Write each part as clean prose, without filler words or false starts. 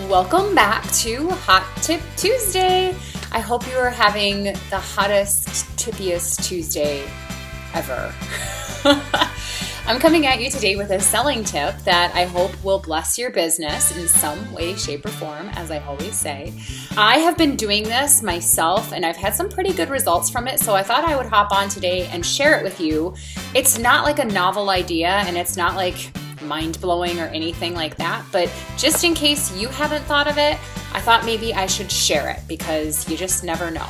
Welcome back to Hot Tip Tuesday. I hope you are having the hottest, tippiest Tuesday ever. I'm coming at you today with a selling tip that I hope will bless your business in some way, shape, or form, as I always say. I have been doing this myself and I've had some pretty good results from it, so I thought I would hop on today and share it with you. It's not like a novel idea and it's not like mind-blowing or anything like that, but just in case you haven't thought of it, I thought maybe I should share it because you just never know.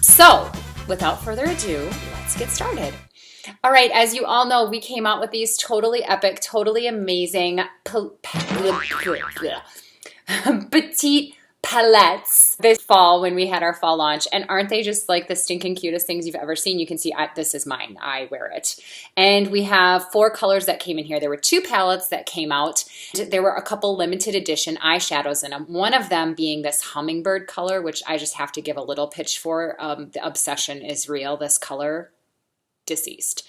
So without further ado, let's get started. All right, as you all know, we came out with these totally epic, totally amazing petite palettes this fall when we had our fall launch. And aren't they just like the stinking cutest things you've ever seen? You can see this is mine. I wear it. And we have 4 colors that came in here. There were 2 palettes that came out. There were a couple limited edition eyeshadows in them. One of them being this hummingbird color, which I just have to give a little pitch for. The obsession is real. This color, deceased.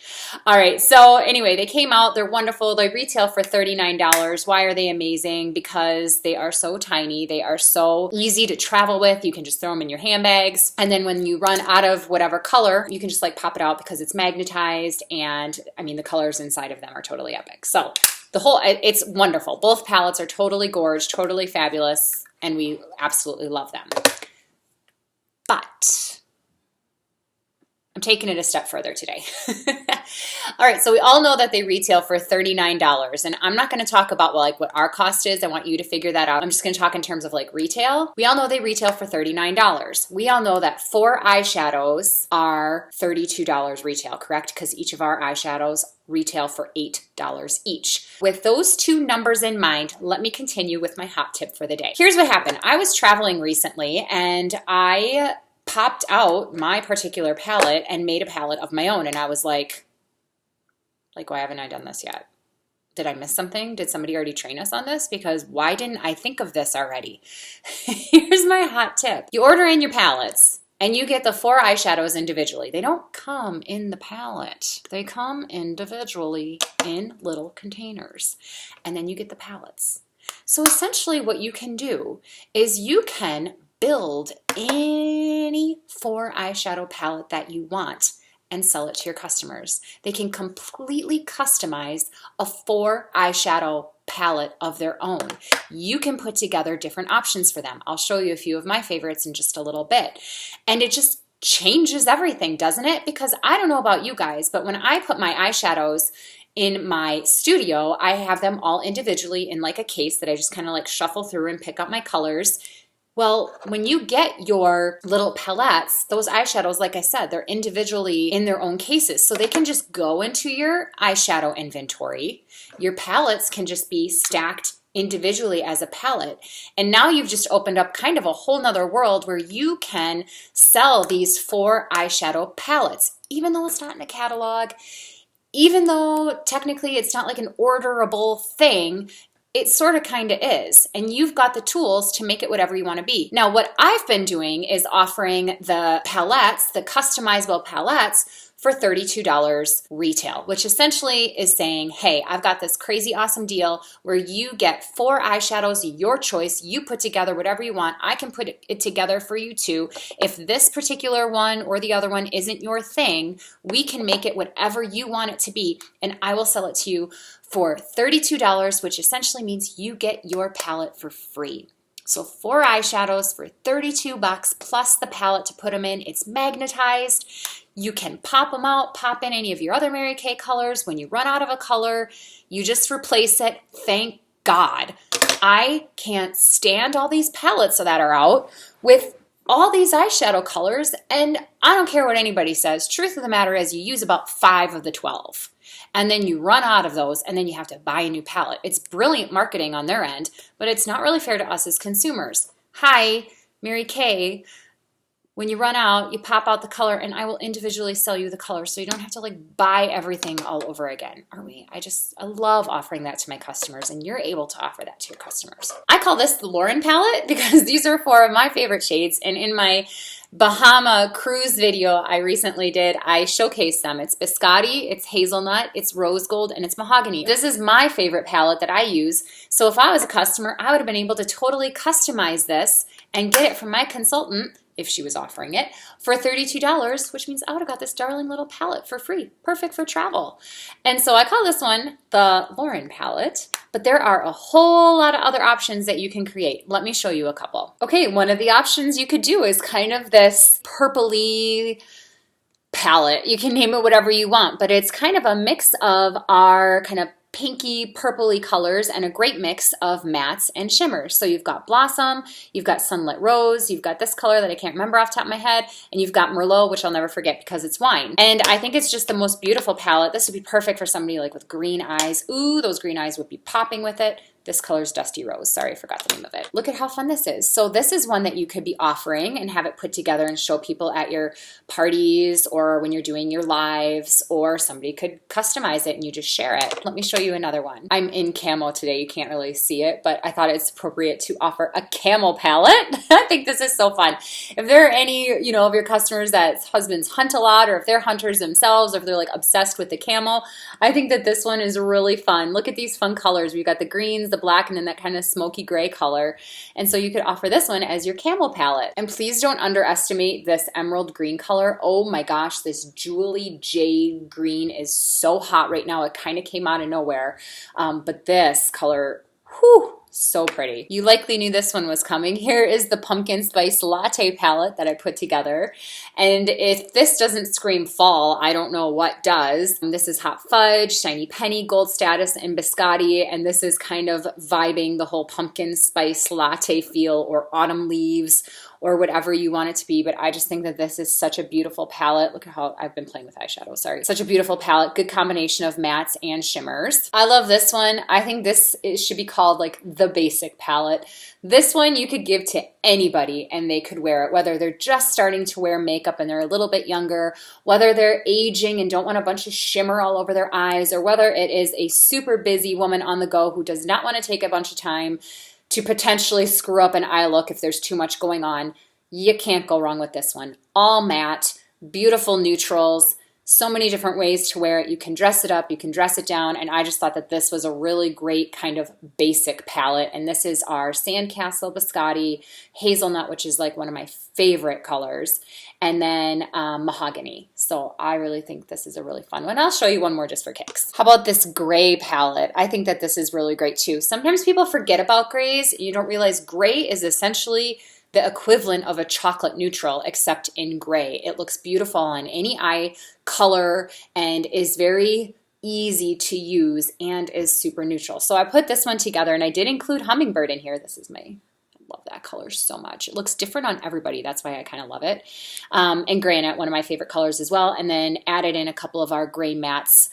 All right, so anyway, they came out. They're wonderful. They retail for $39. Why are they amazing? Because they are so tiny. They are so easy to travel with. You can just throw them in your handbags. And then when you run out of whatever color, you can just like pop it out because it's magnetized. And I mean, the colors inside of them are totally epic. So it's wonderful. Both palettes are totally gorgeous, totally fabulous, and we absolutely love them. But I'm taking it a step further today. All right, so we all know that they retail for $39, and I'm not going to talk about what our cost is. I want you to figure that out. I'm just going to talk in terms of like retail. We all know they retail for $39. We all know that 4 eyeshadows are $32 retail, correct? Because each of our eyeshadows retail for $8 each. With those 2 numbers in mind, let me continue with my hot tip for the day. Here's what happened. I was traveling recently, and I popped out my particular palette and made a palette of my own. And I was like, why haven't I done this yet? Did I miss something? Did somebody already train us on this? Because why didn't I think of this already? Here's my hot tip. You order in your palettes and you get the 4 eyeshadows individually. They don't come in the palette. They come individually in little containers. And then you get the palettes. So essentially what you can do is you can build any 4 eyeshadow palette that you want and sell it to your customers. They can completely customize a 4 eyeshadow palette of their own. You can put together different options for them. I'll show you a few of my favorites in just a little bit. And it just changes everything, doesn't it? Because I don't know about you guys, but when I put my eyeshadows in my studio, I have them all individually in like a case that I just kind of like shuffle through and pick up my colors. Well, when you get your little palettes, those eyeshadows, like I said, they're individually in their own cases. So they can just go into your eyeshadow inventory. Your palettes can just be stacked individually as a palette. And now you've just opened up kind of a whole nother world where you can sell these 4 eyeshadow palettes, even though it's not in a catalog, even though technically it's not like an orderable thing. It sort of kind of is, and you've got the tools to make it whatever you want to be. Now, what I've been doing is offering the palettes, the customizable palettes, for $32 retail, which essentially is saying, hey, I've got this crazy awesome deal where you get 4 eyeshadows, your choice, you put together whatever you want. I can put it together for you too. If this particular one or the other one isn't your thing, we can make it whatever you want it to be, and I will sell it to you for $32, which essentially means you get your palette for free. So 4 eyeshadows for $32 plus the palette to put them in. It's magnetized. You can pop them out, pop in any of your other Mary Kay colors. When you run out of a color, you just replace it. Thank God. I can't stand all these palettes that are out with all these eyeshadow colors, and I don't care what anybody says. Truth of the matter is you use about 5 of the 12. And then you run out of those, and then you have to buy a new palette. It's brilliant marketing on their end, but it's not really fair to us as consumers. Hi, Mary Kay. When you run out, you pop out the color, and I will individually sell you the color so you don't have to like buy everything all over again. Aren't we? I love offering that to my customers, and you're able to offer that to your customers. I call this the Lauren palette because these are 4 of my favorite shades, and in my Bahama cruise video I recently did, I showcased them. It's biscotti, it's hazelnut, it's rose gold, and it's mahogany. This is my favorite palette that I use. So if I was a customer, I would have been able to totally customize this and get it from my consultant, if she was offering it, for $32, which means I would have got this darling little palette for free. Perfect for travel. And so I call this one the Lauren palette, but there are a whole lot of other options that you can create. Let me show you a couple. Okay, one of the options you could do is kind of this purpley palette. You can name it whatever you want, but it's kind of a mix of our kind of pinky purpley colors and a great mix of mattes and shimmers. So you've got Blossom, you've got Sunlit Rose, you've got this color that I can't remember off the top of my head, and you've got Merlot, which I'll never forget because it's wine. And I think it's just the most beautiful palette. This would be perfect for somebody like with green eyes. Ooh, those green eyes would be popping with it. This color's Dusty Rose. Sorry, I forgot the name of it. Look at how fun this is. So this is one that you could be offering and have it put together and show people at your parties or when you're doing your lives, or somebody could customize it and you just share it. Let me show you another one. I'm in camo today. You can't really see it, but I thought it's appropriate to offer a camel palette. I think this is so fun. If there are any, of your customers that husbands hunt a lot, or if they're hunters themselves, or if they're like obsessed with the camel, I think that this one is really fun. Look at these fun colors. We've got the greens, the black, and then that kind of smoky gray color. And so you could offer this one as your camel palette. And please don't underestimate this emerald green color. Oh my gosh, this Julie Jade green is so hot right now. It kind of came out of nowhere. But this color, whew, so pretty. You likely knew this one was coming. Here is the pumpkin spice latte palette that I put together. And if this doesn't scream fall, I don't know what does. This is hot fudge, shiny penny, gold status, and biscotti. And this is kind of vibing the whole pumpkin spice latte feel, or autumn leaves, or whatever you want it to be. But I just think that this is such a beautiful palette. Look at how I've been playing with eyeshadow, sorry. Such a beautiful palette, good combination of mattes and shimmers. I love this one. I think this should be called like the basic palette. This one you could give to anybody and they could wear it, whether they're just starting to wear makeup and they're a little bit younger, whether they're aging and don't want a bunch of shimmer all over their eyes, or whether it is a super busy woman on the go who does not want to take a bunch of time to potentially screw up an eye look if there's too much going on. You can't go wrong with this one. All matte, beautiful neutrals, so many different ways to wear it. You can dress it up, you can dress it down, and I just thought that this was a really great kind of basic palette. And this is our Sandcastle Biscotti Hazelnut, which is like one of my favorite colors, and then Mahogany. So I really think this is a really fun one. I'll show you one more just for kicks. How about this gray palette? I think that this is really great too. Sometimes people forget about grays. You don't realize gray is essentially the equivalent of a chocolate neutral, except in gray. It looks beautiful on any eye color and is very easy to use and is super neutral. So I put this one together, and I did include Hummingbird in here. I love that color so much. It looks different on everybody. That's why I kind of love it. And Granite, one of my favorite colors as well. And then added in a couple of our gray mattes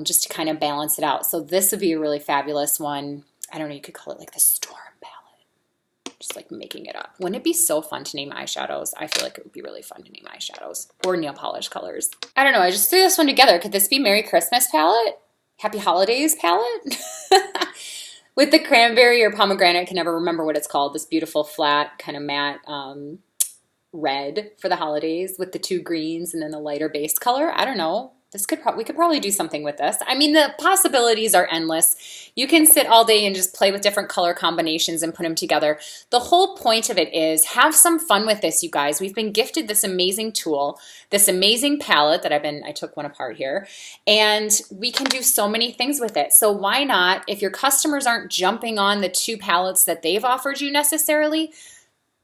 just to kind of balance it out. So this would be a really fabulous one. I don't know, you could call it like the Storm palette. Just like making it up. Wouldn't it be so fun to name eyeshadows? I feel like it would be really fun to name eyeshadows or nail polish colors. I don't know. I just threw this one together. Could this be Merry Christmas palette? Happy Holidays palette? With the cranberry or pomegranate, I can never remember what it's called. This beautiful flat kind of matte red for the holidays with the two greens and then the lighter base color. I don't know. We could probably do something with this. I mean, the possibilities are endless. You can sit all day and just play with different color combinations and put them together. The whole point of it is have some fun with this, you guys. We've been gifted this amazing tool, this amazing palette that I took one apart here, and we can do so many things with it. So why not, if your customers aren't jumping on the two palettes that they've offered you necessarily,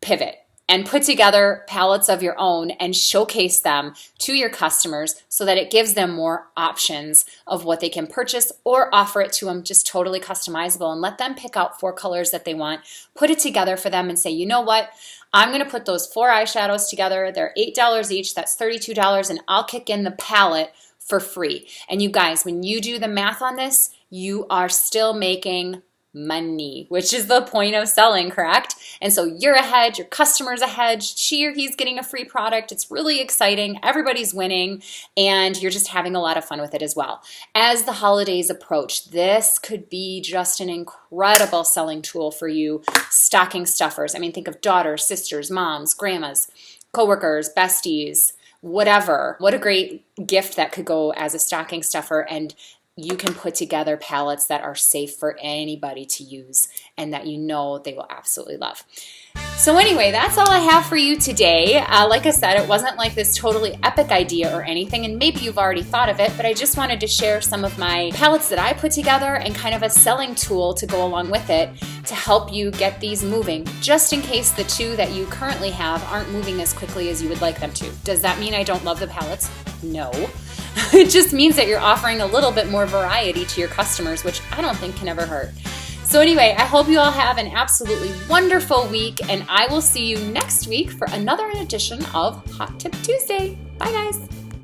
pivot and put together palettes of your own and showcase them to your customers so that it gives them more options of what they can purchase, or offer it to them just totally customizable and let them pick out 4 colors that they want, put it together for them and say, you know what? I'm going to put those 4 eyeshadows together. They're $8 each. That's $32, and I'll kick in the palette for free. And you guys, when you do the math on this, you are still making money, which is the point of selling, correct? And so you're ahead, your customer's ahead, she or he's getting a free product. It's really exciting. Everybody's winning, and you're just having a lot of fun with it as well. As the holidays approach, this could be just an incredible selling tool for you stocking stuffers. I mean, think of daughters, sisters, moms, grandmas. coworkers, besties, whatever. What a great gift that could go as a stocking stuffer, and you can put together palettes that are safe for anybody to use and that you know they will absolutely love. So anyway, that's all I have for you today. Like I said, it wasn't like this totally epic idea or anything, and maybe you've already thought of it, but I just wanted to share some of my palettes that I put together and kind of a selling tool to go along with it to help you get these moving, just in case the two that you currently have aren't moving as quickly as you would like them to. Does that mean I don't love the palettes? No. It just means that you're offering a little bit more variety to your customers, which I don't think can ever hurt. So anyway, I hope you all have an absolutely wonderful week, and I will see you next week for another edition of Hot Tip Tuesday. Bye guys.